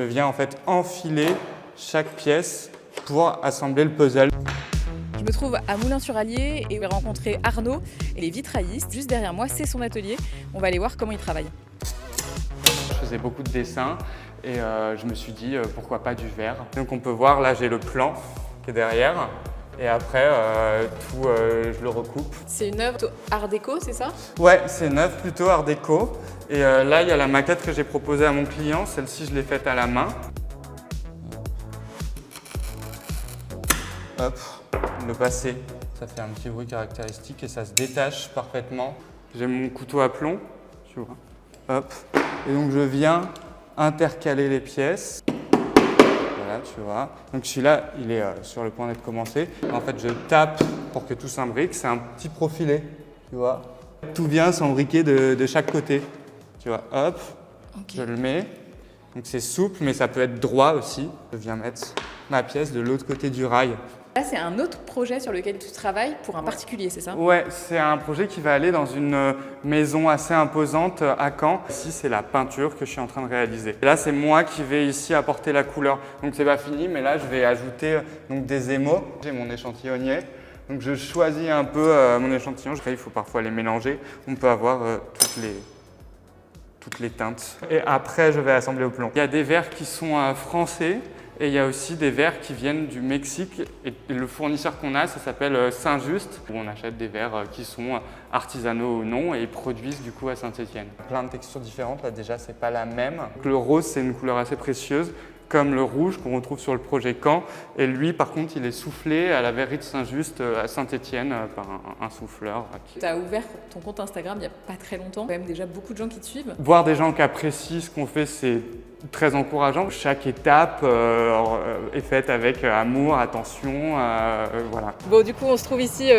je viens en fait enfiler chaque pièce pour assembler le puzzle. Je me trouve à Moulins-sur-Allier et je vais rencontrer Arnaud et les vitraillistes. Juste derrière moi, c'est son atelier. On va aller voir comment il travaille. Je faisais beaucoup de dessins et je me suis dit pourquoi pas du verre. Donc on peut voir, là j'ai le plan qui est derrière et après je le recoupe. C'est une œuvre art déco, c'est ça? Ouais, c'est une œuvre plutôt art déco. Et là il y a la maquette que j'ai proposée à mon client, celle-ci je l'ai faite à la main. Hop, le passé, ça fait un petit bruit caractéristique et ça se détache parfaitement. J'ai mon couteau à plomb, tu vois. Hop, et donc je viens intercaler les pièces. Voilà, tu vois. Donc celui-là, il est sur le point d'être commencé. En fait, je tape pour que tout s'imbrique. C'est un petit profilé, tu vois. Tout vient s'embriquer de chaque côté. Tu vois, hop, okay. Je le mets. Donc c'est souple, mais ça peut être droit aussi. Je viens mettre ma pièce de l'autre côté du rail. Là, c'est un autre projet sur lequel tu travailles pour un particulier, c'est ça? Ouais, c'est un projet qui va aller dans une maison assez imposante à Caen. Ici, c'est la peinture que je suis en train de réaliser. Et là, c'est moi qui vais ici apporter la couleur. Donc, c'est pas fini, mais là, je vais ajouter donc, des émaux. J'ai mon échantillonnier. Donc, je choisis un peu mon échantillon. Il faut parfois les mélanger. On peut avoir toutes les teintes. Et après, je vais assembler au plomb. Il y a des verres qui sont français. Et il y a aussi des verres qui viennent du Mexique. Et le fournisseur qu'on a, ça s'appelle Saint-Just, où on achète des verres qui sont artisanaux ou non et ils produisent du coup à Saint-Étienne. Plein de textures différentes, là déjà c'est pas la même. Le rose c'est une couleur assez précieuse, comme le rouge qu'on retrouve sur le projet Caen. Et lui par contre il est soufflé à la verrerie de Saint-Just à Saint-Étienne par un souffleur. Tu as ouvert ton compte Instagram il n'y a pas très longtemps, il y a quand même déjà beaucoup de gens qui te suivent. Voir des gens qui apprécient ce qu'on fait, c'est très encourageant. Chaque étape est faite avec amour, attention, voilà. Bon, du coup, on se trouve ici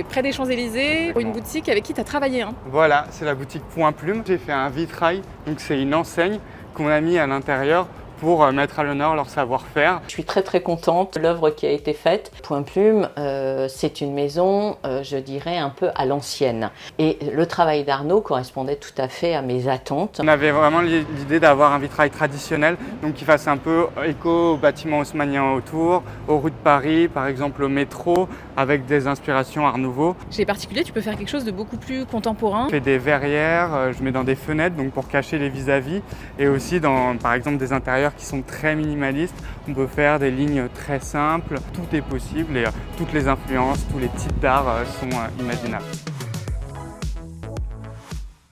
près des Champs-Élysées, pour une boutique avec qui tu as travaillé. Hein. Voilà, c'est la boutique Point Plume. J'ai fait un vitrail, donc c'est une enseigne qu'on a mis à l'intérieur pour mettre à l'honneur leur savoir-faire. Je suis très contente de l'œuvre qui a été faite. Point Plume, c'est une maison, je dirais, un peu à l'ancienne. Et le travail d'Arnaud correspondait tout à fait à mes attentes. On avait vraiment l'idée d'avoir un vitrail traditionnel, donc qui fasse un peu écho aux bâtiments haussmanniens autour, aux rues de Paris, par exemple au métro, avec des inspirations Art Nouveau. Chez les particuliers, tu peux faire quelque chose de beaucoup plus contemporain. Je fais des verrières, je mets dans des fenêtres donc pour cacher les vis-à-vis et aussi dans, par exemple, des intérieurs qui sont très minimalistes. On peut faire des lignes très simples, tout est possible et toutes les influences, tous les types d'art sont imaginables.